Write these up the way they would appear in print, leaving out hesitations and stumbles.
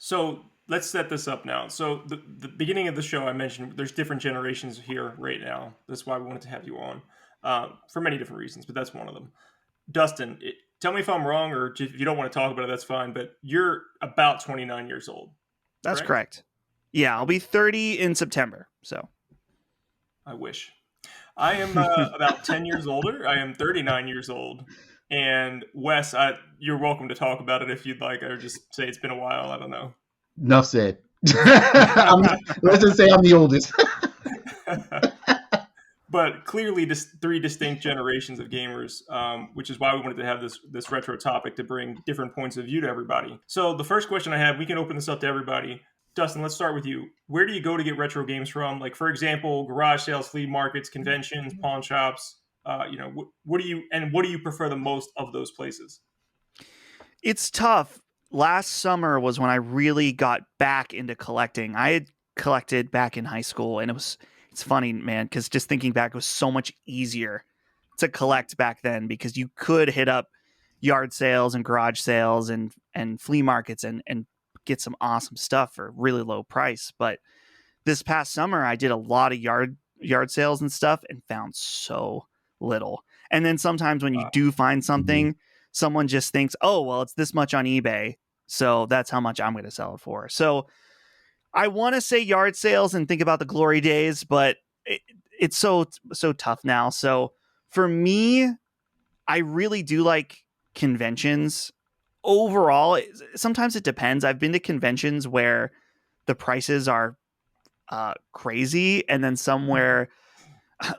So let's set this up now. So the beginning of the show, I mentioned there's different generations here right now. That's why we wanted to have you on for many different reasons, but that's one of them. Dustin, tell me if I'm wrong, or if you don't want to talk about it, that's fine. But you're about 29 years old, That's correct? correct. Yeah, I'll be 30 in September. So I wish. I am about 10 years older. I am 39 years old. And Wes, you're welcome to talk about it if you'd like, or just say it's been a while. I don't know. Enough said. Let's just say I'm the oldest. But clearly, three distinct generations of gamers, which is why we wanted to have this retro topic to bring different points of view to everybody. So the first question I have, we can open this up to everybody. Dustin, let's start with you. Where do you go to get retro games from? Like, for example, garage sales, flea markets, conventions, pawn shops. What do you prefer the most of those places? it's tough. Last summer was when I really got back into collecting. I had collected back in high school, and it's funny, man, because just thinking back, it was so much easier to collect back then because you could hit up yard sales and garage sales and flea markets and get some awesome stuff for a really low price. But this past summer, I did a lot of yard sales and stuff and found so little. And then sometimes when you do find something, someone just thinks, oh, well, it's this much on eBay, so that's how much I'm going to sell it for. So I want to say yard sales and think about the glory days, but it's so tough now. So for me, I really do like conventions. Overall, sometimes it depends. I've been to conventions where the prices are crazy, and then somewhere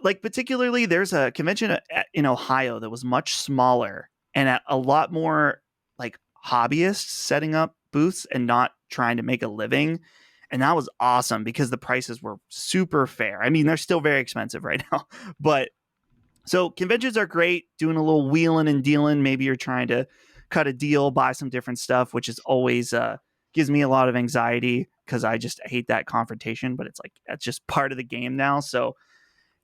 like particularly there's a convention in Ohio that was much smaller and at a lot more like hobbyists setting up booths and not trying to make a living. And that was awesome because the prices were super fair. I mean, they're still very expensive right now, but so conventions are great, doing a little wheeling and dealing. Maybe you're trying to cut a deal, buy some different stuff, which is always gives me a lot of anxiety because I just hate that confrontation, but it's like that's just part of the game now. So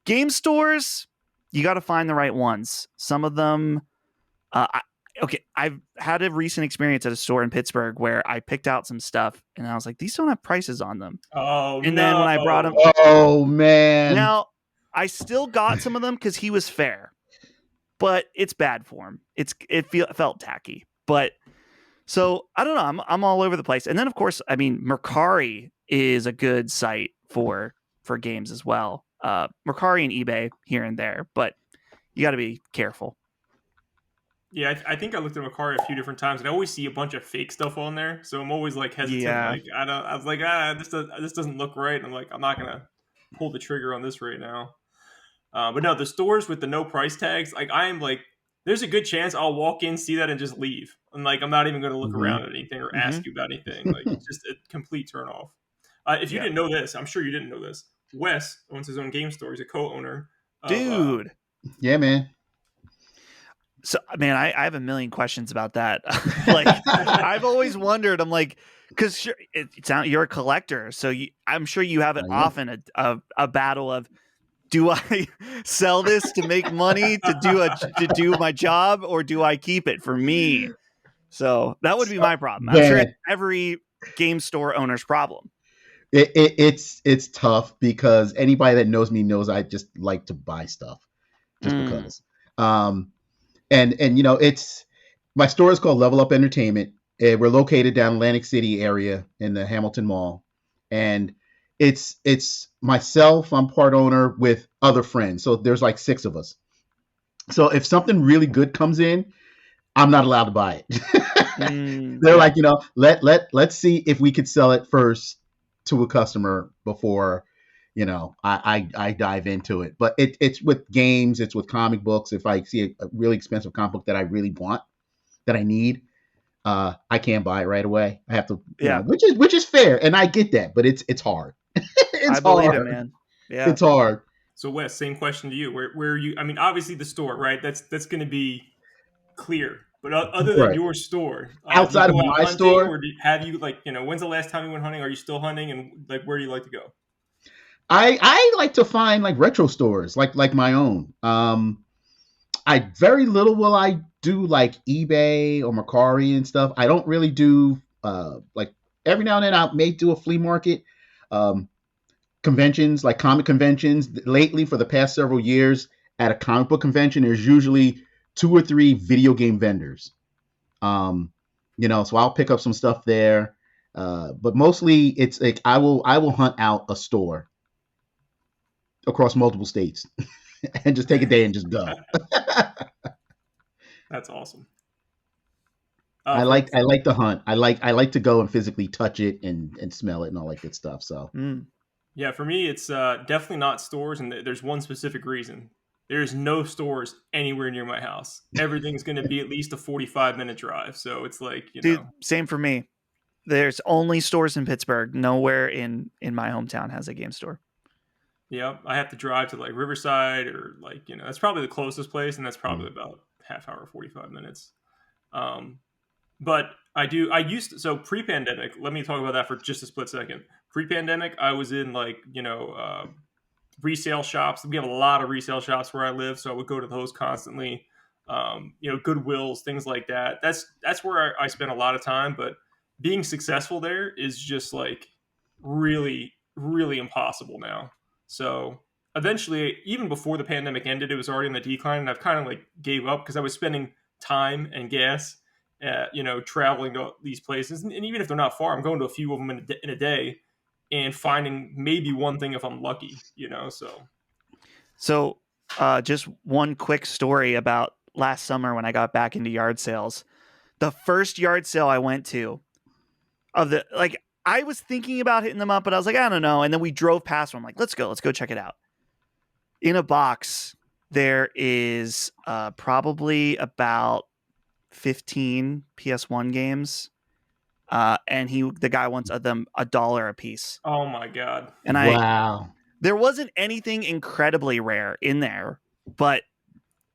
game stores, you got to find the right ones. Some of them, I've had a recent experience at a store in Pittsburgh where I picked out some stuff and I was like, these don't have prices on them. Oh, and no. then when I brought them, oh man. Now I still got some of them because he was fair, but it's bad form. It felt tacky, but so I don't know. I'm all over the place. And then of course, I mean, Mercari is a good site for games as well. Mercari and eBay here and there, but you got to be careful. Yeah, I think I looked at Macari a few different times, and I always see a bunch of fake stuff on there. So I'm always like hesitant. Yeah. Like I was like, this doesn't look right. I'm like, I'm not gonna pull the trigger on this right now. But no, the stores with the no price tags, like I am like, there's a good chance I'll walk in, see that, and just leave. And like, I'm not even gonna look around at anything or ask you about anything. Like, it's just a complete turn off. If you didn't know this, I'm sure you didn't know this. Wes owns his own game store. He's a co-owner. Dude. Yeah, man. So, man, I have a million questions about that. Like, I've always wondered. I'm like, because sure, you're a collector, so I'm sure you have it often a battle of, do I sell this to make money to do my job, or do I keep it for me? So that would be my problem. I'm sure it's every game store owner's problem. It's tough because anybody that knows me knows I just like to buy stuff just because. And you know, it's my store is called Level Up Entertainment. We're located down Atlantic City area in the Hamilton Mall, and it's myself. I'm part owner with other friends, so there's like 6 of us. So if something really good comes in, I'm not allowed to buy it. They're like, you know, let's see if we could sell it first to a customer before, you know, I dive into it. But it's with games, it's with comic books. If I see a really expensive comic book that I really want, that I need, I can't buy it right away. I have to, you know, which is fair, and I get that, but it's hard. I believe it, man. Yeah, it's hard. So Wes, same question to you. Where are you? I mean, obviously the store, right? That's going to be clear. But other than your store, outside of my store, or have you, like, you know, when's the last time you went hunting? Are you still hunting, and like, where do you like to go? I like to find like retro stores, like my own. I very little will I do like eBay or Mercari and stuff. I don't really do like every now and then I may do a flea market. Um, Conventions like comic conventions lately for the past several years at a comic book convention there's usually 2 or 3 video game vendors, so I'll pick up some stuff there, but mostly it's like I will hunt out a store across multiple states and just take a day and just go. That's awesome. I For like I like to hunt. I like to go and physically touch it and smell it and all that good stuff. So Yeah, for me, it's definitely not stores, and there's one specific reason. There's no stores anywhere near my house. Everything's going to be at least a 45-minute drive. So it's like, Dude, same for me. There's only stores in Pittsburgh. Nowhere in my hometown has a game store. Yeah, I have to drive to like Riverside or like, that's probably the closest place, and that's probably about half hour, 45 minutes. But I used to, so pre-pandemic, let me talk about that for just a split second. Pre-pandemic, I was in like, resale shops. We have a lot of resale shops where I live, so I would go to those constantly. Goodwills, things like that. That's where I spend a lot of time, but being successful there is just like really, really impossible now. So eventually, even before the pandemic ended, it was already in the decline, and I've kind of like gave up because I was spending time and gas, traveling to these places, and even if they're not far, I'm going to a few of them in a day, and finding maybe one thing if I'm lucky, So, just one quick story about last summer when I got back into yard sales. The first yard sale I went to, I was thinking about hitting them up, but I was like, I don't know. And then we drove past one. I'm like, let's go check it out. In a box, there is probably about 15 PS1 games. And the guy wants them $1 a piece. Oh my God. And wow. There wasn't anything incredibly rare in there, but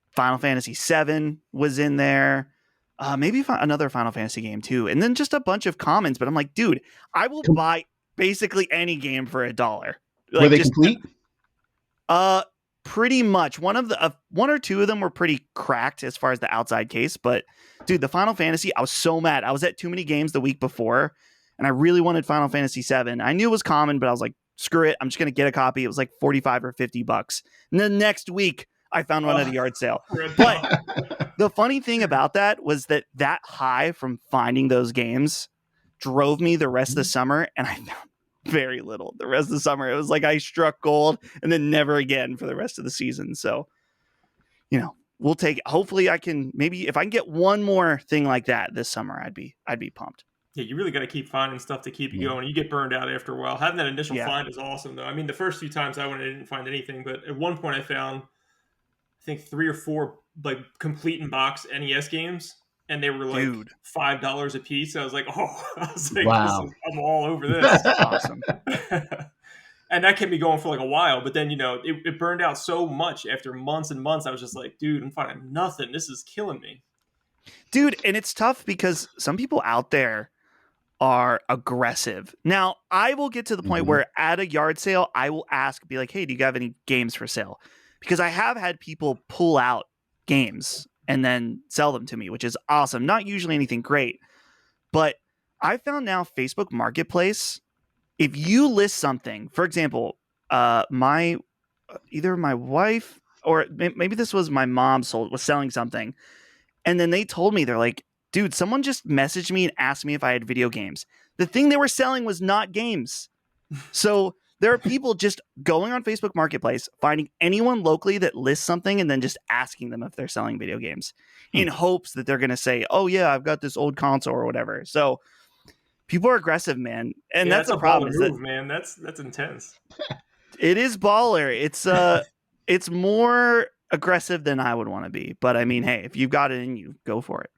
Final Fantasy VII was in there. Maybe another Final Fantasy game too. And then just a bunch of commons. But I'm like, dude, I will buy basically any game for $1. Were they complete? Pretty much. One or two of them were pretty cracked as far as the outside case. But dude, the Final Fantasy, I was so mad. I was at Too Many Games the week before, and I really wanted Final Fantasy VII. I knew it was common, but I was like, screw it. I'm just going to get a copy. It was like $45 or $50. And the next week, I found one at a yard sale. But the funny thing about that was that high from finding those games drove me the rest of the summer, and I found very little the rest of the summer. It was like I struck gold and then never again for the rest of the season. So, we'll take it. Hopefully I can, maybe if I can get one more thing like that this summer, I'd be pumped. Yeah, you really got to keep finding stuff to keep you going. You get burned out after a while. Having that initial find is awesome, though. I mean, the first few times I went, I didn't find anything, but at one point I found, I think 3 or 4 like complete in box NES games, and they were like $5 a piece. I was like, wow. I'm all over this. Awesome. And that kept me going for like a while, but then it burned out so much after months and months. I was just like, dude, I'm finding nothing. This is killing me, dude. And it's tough because some people out there are aggressive. Now, I will get to the point where at a yard sale, I will be like, hey, do you have any games for sale? Because I have had people pull out games and then sell them to me, which is awesome. Not usually anything great, but I found now Facebook Marketplace, if you list something, for example, either my wife or maybe this was my mom was selling something, and then they told me, they're like, dude, someone just messaged me and asked me if I had video games. The thing they were selling was not games. So there are people just going on Facebook Marketplace, finding anyone locally that lists something and then just asking them if they're selling video games in hopes that they're going to say, oh yeah, I've got this old console or whatever. So people are aggressive, man. And that's the problem. Man. That's intense. It is baller. It's more aggressive than I would want to be. But I mean, hey, if you've got it in you, go for it.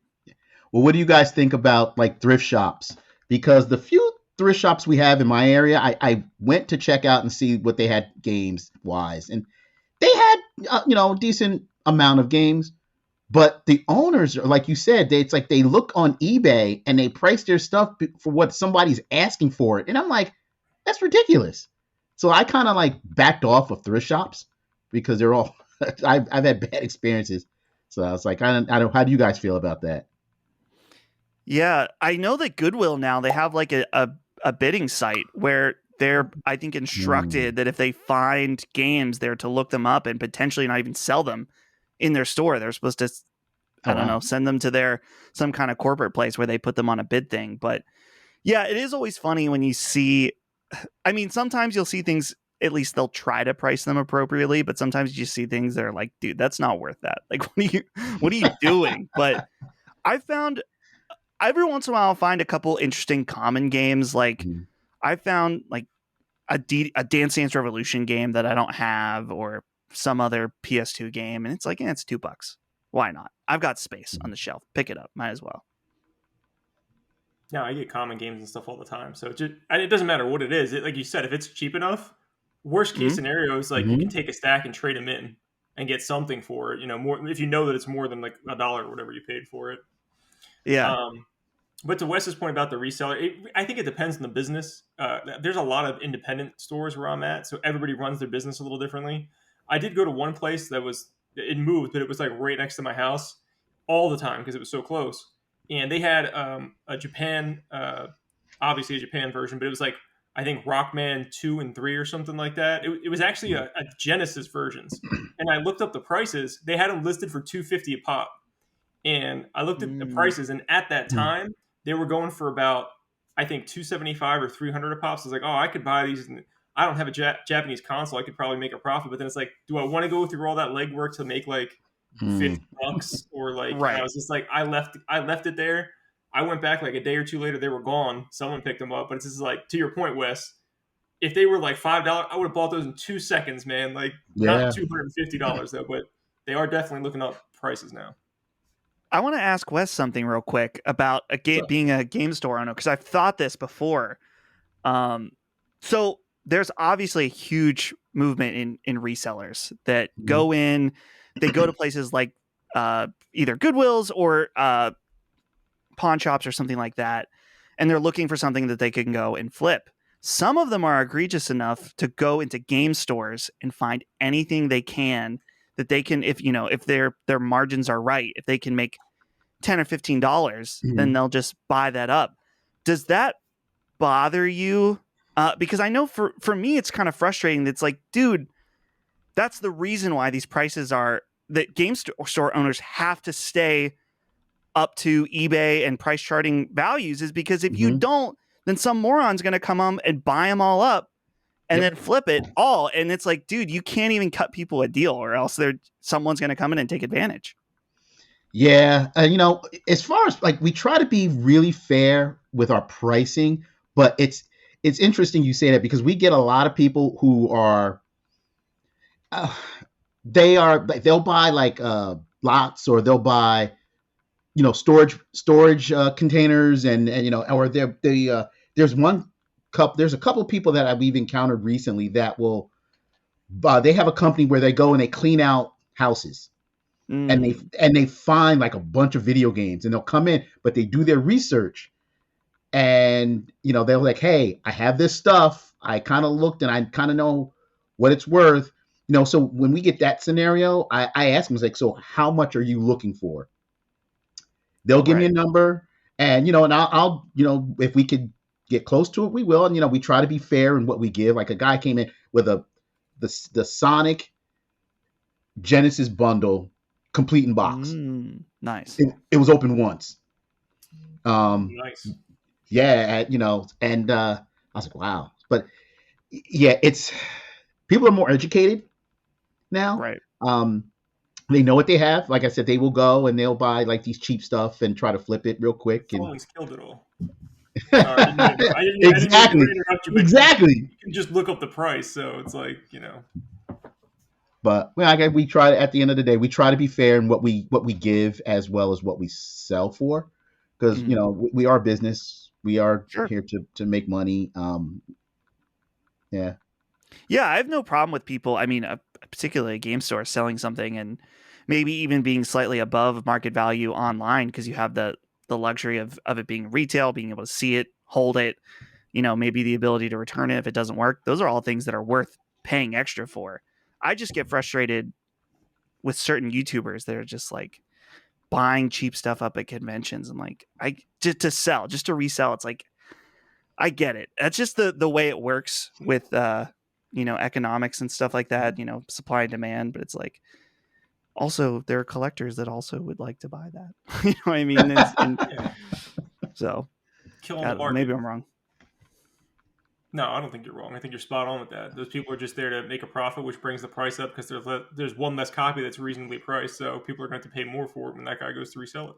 Well, what do you guys think about like thrift shops? Because the few thrift shops we have in my area, I went to check out and see what they had games wise, and they had decent amount of games, but the owners, like you said, it's like they look on eBay and they price their stuff for what somebody's asking for it, and I'm like, that's ridiculous. So I kind of like backed off of thrift shops because they're all I've had bad experiences. So I was like, I don't. How do you guys feel about that? Yeah, I know that Goodwill now, they have like a a bidding site where they're, I think, Mm. instructed that if they find games, they're to look them up and potentially not even sell them in their store. They're supposed to, Oh I don't wow. know, send them to their some kind of corporate place where they put them on a bid thing. But yeah, it is always funny when you see, I mean, sometimes you'll see things, at least they'll try to price them appropriately, but sometimes you see things that are like, dude, that's not worth that. Like, what are you doing? But I found every once in a while I'll find a couple interesting common games. Like Mhm. I found like a Dance Dance Revolution game that I don't have, or some other PS2 game, and it's like, it's $2. Why not? I've got space on the shelf. Pick it up. Might as well. Yeah, I get common games and stuff all the time. So it doesn't matter what it is. Like you said, if it's cheap enough, worst case Mm-hmm. scenario is like you can Mhm. take a stack and trade them in and get something for it. More if you know that it's more than like $1 or whatever you paid for it. Yeah. Um, but to Wes's point about the reseller, I think it depends on the business. There's a lot of independent stores where I'm at, so everybody runs their business a little differently. I did go to one place that it moved, but it was like right next to my house all the time because it was so close. And they had a Japan, obviously a Japan version, but it was like I think Rockman 2 and 3 or something like that. It was actually a Genesis versions, and I looked up the prices. They had them listed for 250 a pop, and I looked at the Mm. prices, and at that time they were going for about I think 275 or 300 a pop. So I was like, oh, I could buy these. And I don't have a Japanese console. I could probably make a profit. But then it's like, do I want to go through all that legwork to make like Mm. $50 or like? And I Right. was just like, I left it there. I went back like a day or two later. They were gone. Someone picked them up. But it's just like, to your point, Wes. If they were like $5, I would have bought those in 2 seconds, man. Like not Yeah. $250 though, but they are definitely looking up prices now. I want to ask Wes something real quick about a game, So, being a game store owner, because I've thought this before. Um, so there's obviously a huge movement in resellers that mhm. go in. They go to places like either Goodwills or pawn shops or something like that, and they're looking for something that they can go and flip. Some of them are egregious enough to go into game stores and find anything they can that they can, if if their margins are right, if they can make $10 or $15, then Mhm. they'll just buy that up. Does that bother you? Because I know for me, it's kind of frustrating. It's like, dude, that's the reason why these prices are that store owners have to stay up to eBay and price charting values, is because if you Mhm. don't, then some moron's going to come on and buy them all up and Yep. then flip it all. And it's like, dude, you can't even cut people a deal, or else someone's going to come in and take advantage. Yeah, as far as like we try to be really fair with our pricing, but it's interesting you say that because we get a lot of people who are uh, they are like they'll buy like lots or they'll buy storage containers and or there's a couple people that we've encountered recently that will they have a company where they go and they clean out houses and they Mm, and they find like a bunch of video games and they'll come in but they do their research and they're like, hey, I have this stuff, I kind of looked and I kind of know what it's worth. So when we get that scenario, I ask them, like, so how much are you looking for? They'll give me a right. number, and I'll if we could get close to it, we will. And we try to be fair in what we give. Like a guy came in with the Sonic Genesis bundle, complete in box. Nice. It was open once. Um, Nice. yeah, and I was like, wow. But yeah, it's people are more educated now. Right. They know what they have. Like I said, they will go and they'll buy like these cheap stuff and try to flip it real quick and Someone's killed it all. Sorry, I didn't mean to exactly, interrupt you, but exactly. you can just look up the price. So it's like. But well, we try at the end of the day, we try to be fair in what we give as well as what we sell for, because Mhm. we are business. We are Sure. here to make money. Yeah. Yeah, I have no problem with people. I mean, particularly a game store selling something and maybe even being slightly above market value online, because you have the luxury of it being retail, being able to see it, hold it, maybe the ability to return it if it doesn't work. Those are all things that are worth paying extra for. I just get frustrated with certain YouTubers that are just like buying cheap stuff up at conventions and like I just to sell, just to resell. It's like, I get it. That's just the way it works with economics and stuff like that. Supply and demand. But it's like also there are collectors that also would like to buy that. You know what I mean? Yeah. So Killing the market. maybe I'm wrong. No, I don't think you're wrong. I think you're spot on with that. Those people are just there to make a profit, which brings the price up because there's one less copy that's reasonably priced, so people are going to have to pay more for it when that guy goes to resell it.